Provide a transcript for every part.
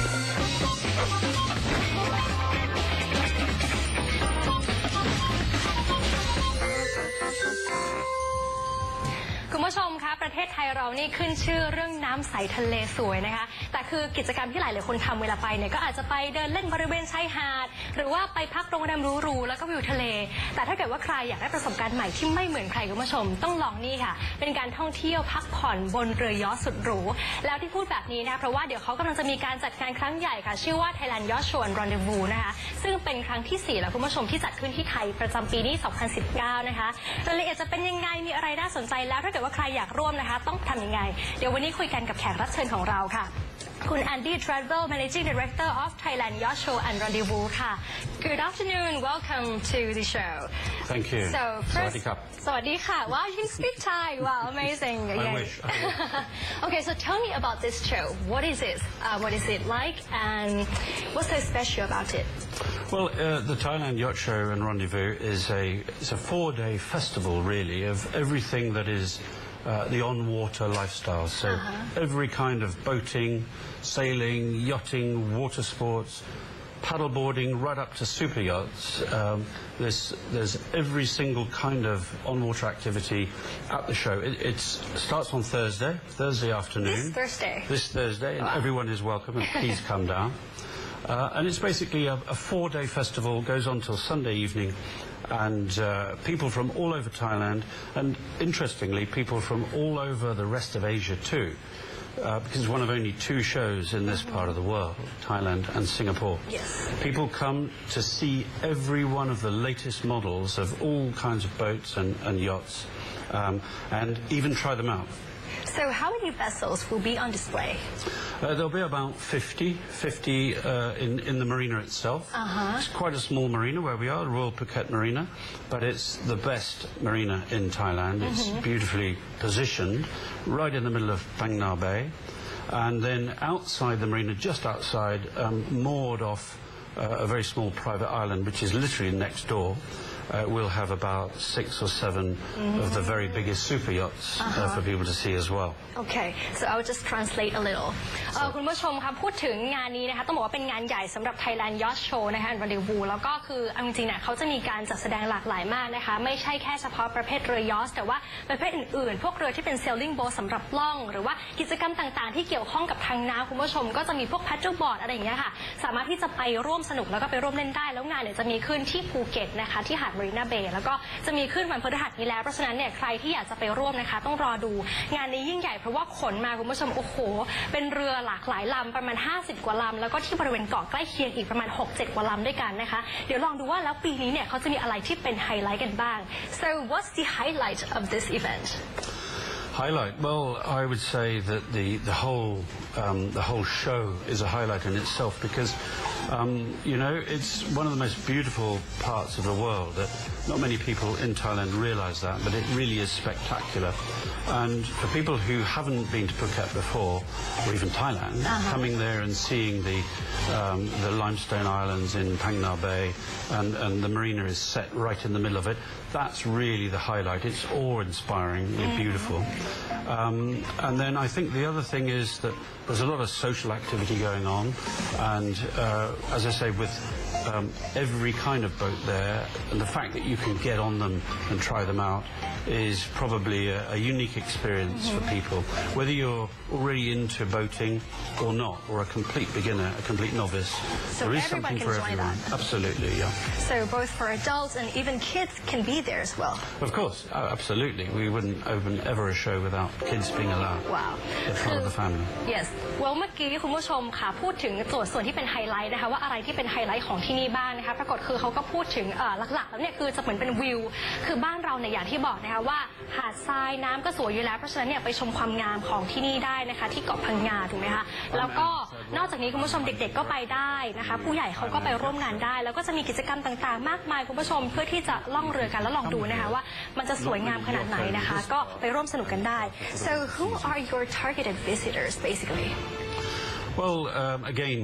คุณผู้ชมคะประเทศไทยเรานี่ขึ้นชื่อเรื่องน้ำใสทะเลสวยนะคะแต่คือกิจกรรมที่หลายคนทำเวลาไปเนี่ยก็อาจจะไปเดินเล่นบริเวณชายหาดหรือว่าไปพักโรงแรมหรูๆแล้วก็วิวทะเลแต่ถ้าเกิดว่าใครอยากได้ประสบการณ์ใหม่ที่ไม่เหมือนใครคุณผู้ชมต้องลองนี่ค่ะเป็นการท่องเที่ยวพักผ่อนบนเรือยอชต์สุดหรูแล้วที่พูดแบบนี้นะเพราะว่าเดี๋ยวเขากำลังจะมีการจัดงานครั้งใหญ่ค่ะชื่อว่า Thailand Yacht Show RendezVous นะคะซึ่งเป็นครั้งที่4แล้วคุณผู้ชมที่จัดขึ้นที่ไทยประจำปีนี้2019นะคะรายละเอียดจะเป็นยังไงมีอะไรน่าสนใจแล้วถ้าเกิดว่าใครอยากร่วมนะคะต้องทำยังไงเดี๋ยววันนี้คุยกันกับแขกรับเชิญของเราค่ะคุณ Andy Travel Managing Director of Thailand Yacht Show and Rendezvous ค่ะ Good afternoon welcome to the show Thank you so first สวัสดีค่ะ Wow you can speak Thai wow amazing I wish Okay so tell me about this show what is it like and what's so special about it Well, the Thailand Yacht Show and Rendezvous is a 4-day festival, really, of everything that is the on-water lifestyle. So every kind of boating, sailing, yachting, water sports, paddleboarding, right up to super yachts. There's every single kind of on-water activity at the show. It starts on Thursday afternoon. This Thursday, and everyone is welcome, and please come down. And it's basically a 4-day festival, goes on till Sunday evening, and people from all over Thailand, and interestingly, people from all over the rest of Asia too, because it's one of only 2 shows in this part of the world, Thailand and Singapore. Yes. People come to see every one of the latest models of all kinds of boats and yachts, and even try them out. So how many vessels will be on display? There'll be about 50 in the marina itself. It's quite a small marina where we are, Royal Phuket Marina, but it's the best marina in Thailand. It's beautifully positioned right in the middle of Phang Nga Bay. And then outside the marina, just outside, moored off a very small private island, which is literally next door. We'll have about 6 or 7 of the very biggest super yachts for people to see as well. Okay, so I'll just translate a little. คุณผู้ชมคะพูดถึงงานนี้นะคะต้องบอกว่าเป็นงานใหญ่สำหรับ Thailand Yacht Show นะคะ Rendezvous แล้วก็คือจริงๆเนี่ยเขาจะมีการจัดแสดงหลากหลายมากนะคะไม่ใช่แค่เฉพาะประเภทเรือยอชต์แต่ว่าประเภทอื่นๆพวกเรือที่เป็น sailing boat สำหรับล่องหรือว่ากิจกรรมต่างๆที่เกี่ยวข้องกับทางน้ำคุณผู้ชมก็จะมีพวก paddle board อะไรอย่างเงี้ยค่ะสามารถที่จะไปร่วมสนุกแล้วก็ไปร่วมเล่นได้แล้วงานเนี่ยจะมีขึ้นที่ภูเก็ตนะคะที่หาดมารีนาเบย์แล้วก็จะมีขึ้นวันพฤหัสนี้แล้วเพราะฉะนั้นเนี่ยใครที่อยากจะไปร่วมนะคะต้องรอดูงานนี้ยิ่งใหญ่เพราะว่าขนมาคุณผู้ชมโอ้โหเป็นเรือหลากหลายลำประมาณ50 กว่าลำแล้วก็ที่บริเวณเกาะใกล้เคียงอีกประมาณ 6-7 กว่าลำด้วยกันนะคะเดี๋ยวลองดูว่าแล้วปีนี้เนี่ยเขาจะมีอะไรที่เป็นไฮไลท์กันบ้าง So what's the highlight of this event? Highlight? Well, I would say that the whole show is a highlight in itself because you know it's one of the most beautiful parts of the world that not many people in Thailand realize that, but it really is spectacular. And for people who haven't been to Phuket before, or even Thailand, coming there and seeing the limestone islands in Phang Nga Bay, and the marina is set right in the middle of it, that's really the highlight. It's awe-inspiring, beautiful. And then I think the other thing is that there's a lot of social activity going on, and as I say, with every kind of boat there, and the fact that you can get on them and try them out is probably a unique experience for people, whether you're already into boating or not, or a complete beginner, a complete novice. So there is everyone something can for join everyone. that. Absolutely, yeah. So both for adults and even kids can be there as well. Of course, absolutely. We wouldn't open ever a show without kids being allowed. Wow. They're part of the family. Yes. Well เมื่อกี้คุณผู้ชมค่ะพูดถึงส่วนที่เป็นไฮไลท์นะคะว่าอะไรที่เป็นไฮไลท์ของที่นี่บ้างนะคะปรากฏคือเขาก็พูดถึงหลักๆแล้วเนี่ยคือจะเหมือนเป็นวิวคือบ้านเราเนี่ยอย่างที่บอกนะคะว่าหาดทรายน้ำก็สวยอยู่แล้วเพราะฉะนั้นเนี่ยไปชมความงามของที่นี่ได้นะคะที่เกาะพังงาถูกไหมคะแล้วก็นอกจากนี้คุณผู้ชมเด็กๆก็ไปได้นะคะผู้ใหญ่เขาก็ไปร่วมงานได้แล้วก็จะมีกิจกรรมต่างๆมากมายคุณผู้ชมเพื่อที่จะล่องเรือกันแล้วลองดูนะคะว่ามันจะสวยงามขนาดไหนนะคะก็ไปร่วมสนุกกันได้ So who are your targeted visitors basically? Well, again,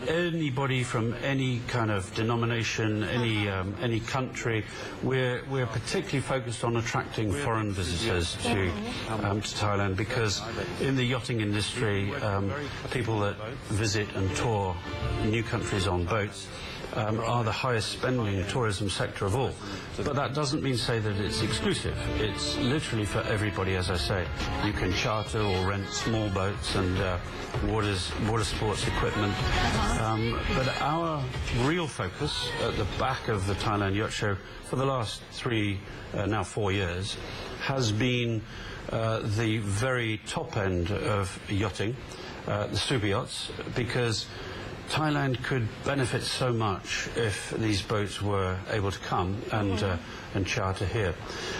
anybody from any kind of denomination, any country. We're particularly focused on attracting foreign visitors to Thailand because in the yachting industry, people that visit and tour new countries on boats are the highest spending tourism sector of all. But that doesn't mean say that it's exclusive. It's literally for everybody, as I say. You can charter or rent small boats and water sports equipment. But our real focus at the back of the Thailand Yacht Show for the last now 4 years has been the very top end of yachting, the super yachts, because Thailand could benefit so much if these boats were able to come and charter here.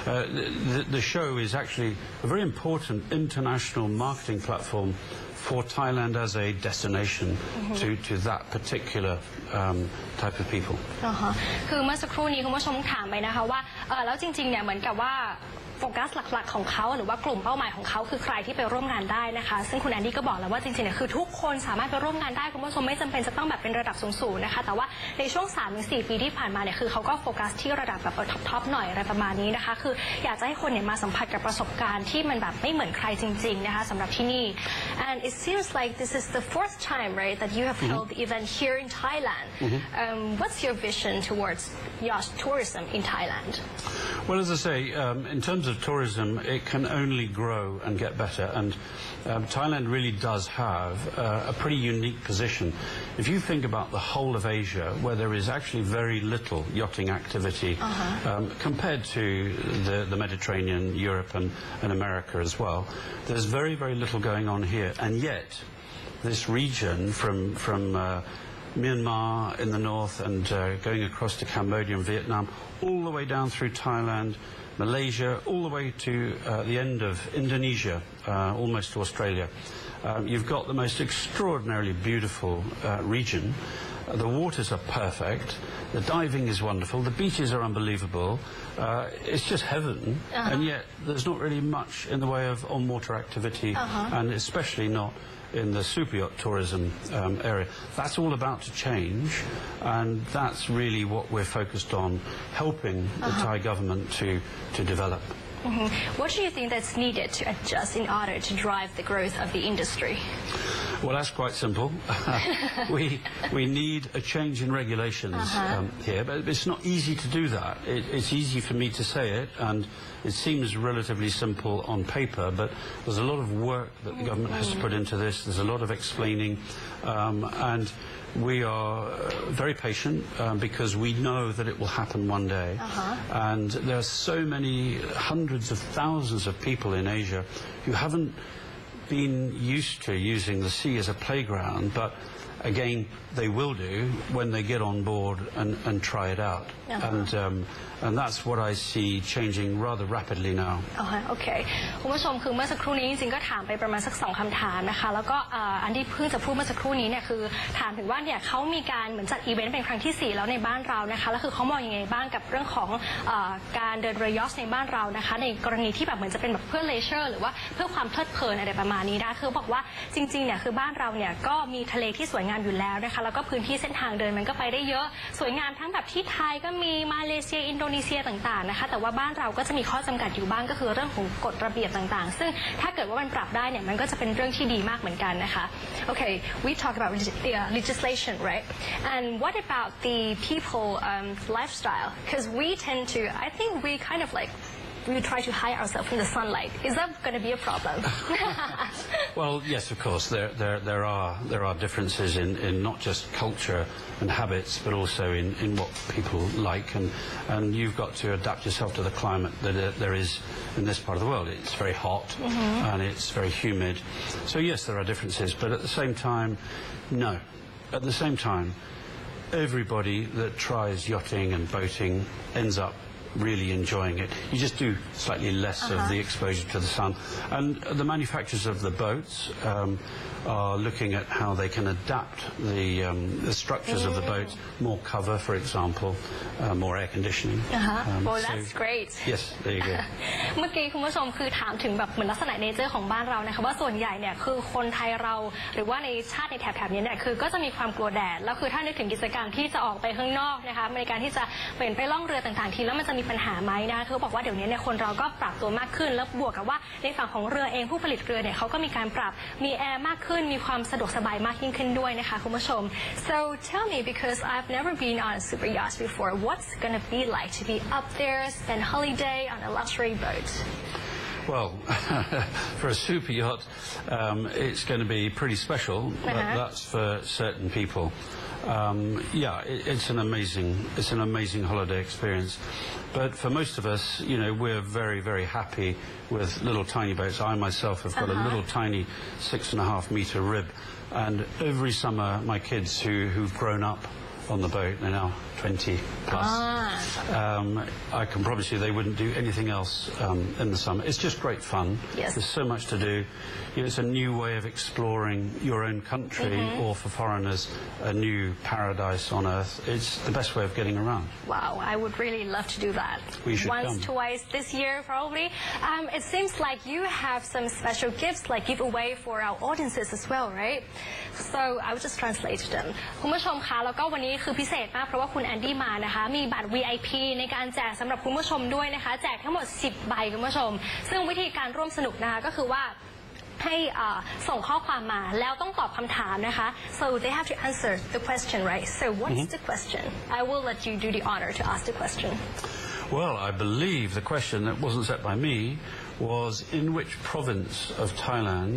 The show is actually a very important international marketing platform for Thailand as a destination to that particular type of people. คือเมื่อสักครู่นี้คุณผู้ชมถามไปนะคะว่าแล้วจริงๆเนี่ยเหมือนกับว่าโฟกัสหลักๆของเขาหรือว่ากลุ่มเป้าหมายของเขาคือใครที่ไปร่วมงานได้นะคะซึ่งคุณแอนดี้ก็บอกแล้วว่าจริงๆเนี่ยคือทุกคนสามารถไปร่วมงานได้คุณผู้ชมไม่จำเป็นจะต้องแบบเป็นระดับสูงๆนะคะแต่ว่าในช่วง 3-4 ปีที่ผ่านมาเนี่ยคือเขาก็โฟกัสที่ระดับแบบท็อปหน่อยอะไรประมาณนี้นะคะคืออยากจะให้คนเนี่ยมาสัมผัสกับประสบการณ์ที่มันแบบไม่เหมือนใครจริงๆนะคะสำหรับที่นี่ and it seems like this is the fourth time right that you have held the event here in Thailand. What's your vision towards yacht tourism in Thailand? Well, as I say, in terms of tourism, it can only grow and get better. And Thailand really does have a pretty unique position. If you think about the whole of Asia, where there is actually very little yachting activity compared to the Mediterranean, Europe and America as well, there's very, very little going on here. And yet, this region from Myanmar in the north and going across to Cambodia and Vietnam, all the way down through Thailand, Malaysia, all the way to the end of Indonesia, almost to Australia. You've got the most extraordinarily beautiful region. The waters are perfect. The diving is wonderful. The beaches are unbelievable. It's just heaven. And yet there's not really much in the way of on-water activity, and especially not in the super yacht tourism area. That's all about to change, and that's really what we're focused on, helping the Thai government to develop. What do you think that's needed to adjust in order to drive the growth of the industry? Well, that's quite simple. we need a change in regulations here, but it's not easy to do that. It's easy for me to say it, and it seems relatively simple on paper, but there's a lot of work that the government has to put into this. There's a lot of explaining, and we are very patient because we know that it will happen one day. And there are so many hundreds of thousands of people in Asia who haven't been used to using the sea as a playground, but again, they will do when they get on board and try it out. And that's what I see changing rather rapidly now. โอเคคุณผู้ชมคือเมื่อสักครู่นี้จริงๆก็ถามไปประมาณสัก2 คำถามนะคะแล้วก็อันที่เพิ่งจะพูดเมื่อสักครู่นี้เนี่ยคือถามถึงว่าเนี่ยเขามีการเหมือนจัดอีเวนต์เป็นครั้งที่4แล้วในบ้านเรานะคะแล้วคือเขามองยังไงบ้างกับเรื่องของการเดินเรือยอชท์ในบ้านเรานะคะในกรณีที่แบบเหมือนจะเป็นแบบเพื่อเลเชอร์หรือว่าเพื่อความเพลิดเพลินอะไรประมาณนี้นะคือบอกว่าจริงๆเนี่ยคือบ้านเราเนี่ยก็มีทะเลที่สวยงามอยู่แล้วนะคะแล้วก็พื้นที่เส้นทางเดินมันก็ไปได้เยอะสวยงามทั้งแบบที่ไทยก็มีมาเลเซียอินโดนีเซียต่างๆนะคะแต่ว่าบ้านเราก็จะมีข้อจำกัดอยู่บ้างก็คือเรื่องของกฎระเบียบต่างๆซึ่งถ้าเกิดว่ามันปรับได้เนี่ยมันก็จะเป็นเรื่องที่ดีมากเหมือนกันนะคะ Okay, we talk about legislation, right? And what about the people lifestyle? Because we tend to, I think we kind of like we try to hide ourselves from the sunlight. Is that going to be a problem? Well, yes, of course. There are differences in not just culture and habits, but also in what people like, and you've got to adapt yourself to the climate that there is in this part of the world. It's very hot and it's very humid. So yes, there are differences, but at the same time, no. At the same time, everybody that tries yachting and boating ends up really enjoying it. You just do slightly less of the exposure to the sun. And the manufacturers of the boats are looking at how they can adapt the structures of the boat, more cover, for example, more air conditioning. Well, that's great. Yes, there you go. เมื่อกี้คุณผู้ชมคือถามถึงแบบเหมือนลักษณะเนเจอร์ของบ้านเรานะคะว่าส่วนใหญ่เนี่ยคือคนไทยเราหรือว่าในชาติในแถบๆนี้เนี่ยคือก็จะมีความกลัวแดดแล้วคือถ้านึกถึงกิจกรรมที่จะออกไปข้างนอกนะคะในการที่จะไปล่องเรือต่างๆทีแล้วมันจะมีปัญหาไหมนะคะเธอบอกว่าเดี๋ยวนี้เนี่ยคนเราก็ปรับตัวมากขึ้นแล้วบวกกับว่าในฝั่งของเรือเองผู้ผลิตเรือเนี่ยเขาก็มีการปรับมีแอร์มากขึ้นมีความสะดวกสบายมากยิ่งขึ้นด้วยนะคะคุณผู้ชม so tell me because I've never been on a super yacht before what's gonna be like to be up there spend holiday on a luxury boat Well, for a super yacht, it's going to be pretty special, but that's for certain people. Yeah, it's an amazing holiday experience. But for most of us, you know, we're very, very happy with little tiny boats. I myself have got a little tiny 6.5 meter rib, and every summer my kids who've grown up on the boat, they're now 20 plus. I can promise you they wouldn't do anything else in the summer. It's just great fun. Yes. There's so much to do. You know, it's a new way of exploring your own country, or for foreigners, a new paradise on earth. It's the best way of getting around. Wow, I would really love to do that. We should Once, come. twice this year, probably. It seems like you have some special gifts, like giveaway for our audiences as well, right? So I will just translate to them. คุณผู้ชมคะแล้วก็วันนี้คือพิเศษมากเพราะว่าคุณแอนดี้มานะคะมีบัตร VIP ในการแจกสำหรับคุณผู้ชมด้วยนะคะแจกทั้งหมด10 ใบคุณผู้ชมซึ่งวิธีการร่วมสนุกนะคะก็คือว่าให้ส่งข้อความมาแล้วต้องตอบคำถามนะคะ so they have to answer the question right so what's the question I will let you do the honor to ask the question Well, I believe the question that wasn't set by me was in which province of Thailand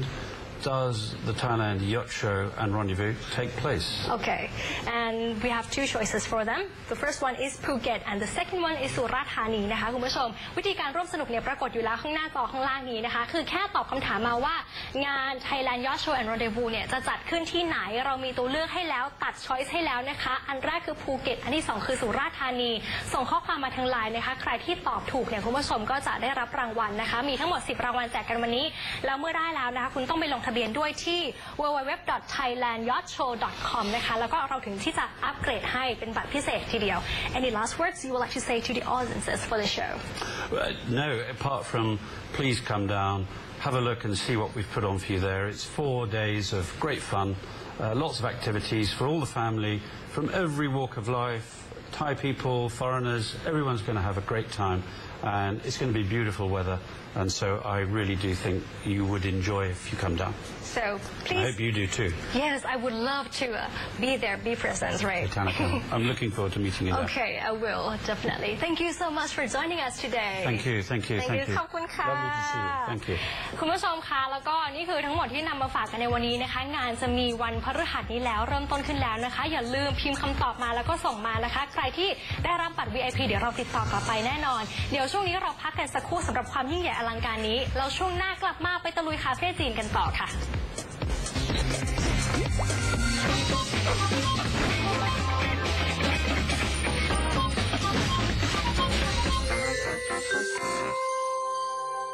does the Thailand Yacht Show and Rendezvous take place? Okay, and we have two choices for them. The first one is Phuket and the second one is สุราษฎร์ธานีนะคะคุณผู้ชมวิธีการร่วมสนุกเนี่ยปรากฏอยู่แล้วข้างหน้าจอข้างล่างนี้นะคะคือแค่ตอบคำถามมาว่างาน Thailand Yacht Show and Rendezvous เนี่ยจะจัดขึ้นที่ไหนเรามีตัวเลือกให้แล้วตัดช้อยส์ให้แล้วนะคะอันแรกคือภูเก็ตอันที่2คือสุราษฎร์ธานีส่งข้อความมาทางไลน์นะคะใครที่ตอบถูกเนี่ยคุณผู้ชมก็จะได้รับรางวัลนะคะมีทั้งหมด10 รางวัลแจกกันวันนี้แล้วเมื่อได้แล้วนะคะคุณต้องไปลงทะเบียนด้วยที่ www.thailandyachtShow.com นะคะแล้วก็เราถึงที่จะอัปเกรดให้เป็นบัตรพิเศษทีเดียว Any last words you would like to say to the audiences for the show? No, apart from please come down, have a look and see what we've put on for you there. It's 4 days of great fun, lots of activities for all the family from every walk of life, Thai people, foreigners, everyone's going to have a great time and it's going to be beautiful weather and so I really do think you would enjoy if you come down. So please. I hope you do too. Yes, I would love to be there, be present, right? I'm looking forward to meeting you there. Okay, I will, definitely. Thank you so much for joining us today. Thank you. ขอบคุณค่ะ Lovely to see you. Thank you. คุณผู้ชมคะแล้วก็นี่คือทั้งหมดที่นำมาฝากกันในวันนี้นะคะงานจะมีวันพฤหัสนี้แล้วเริ่มต้นขึ้นแล้วนะคะอย่าลืมพิมพ์คำตอบมาแล้วก็ส่งมานะคะใครที่ได้รับบัตร VIP เดี๋ยวเราติดต่อกลับไปแน่นอนเดี๋ยวช่วงนี้เราพักกันสักครู่สำหรับความยิ่งใหญ่อลังการนี้แล้วช่วงหน้ากลับมาไปตะลุยคาเฟ่จีนกันต่อค่ะ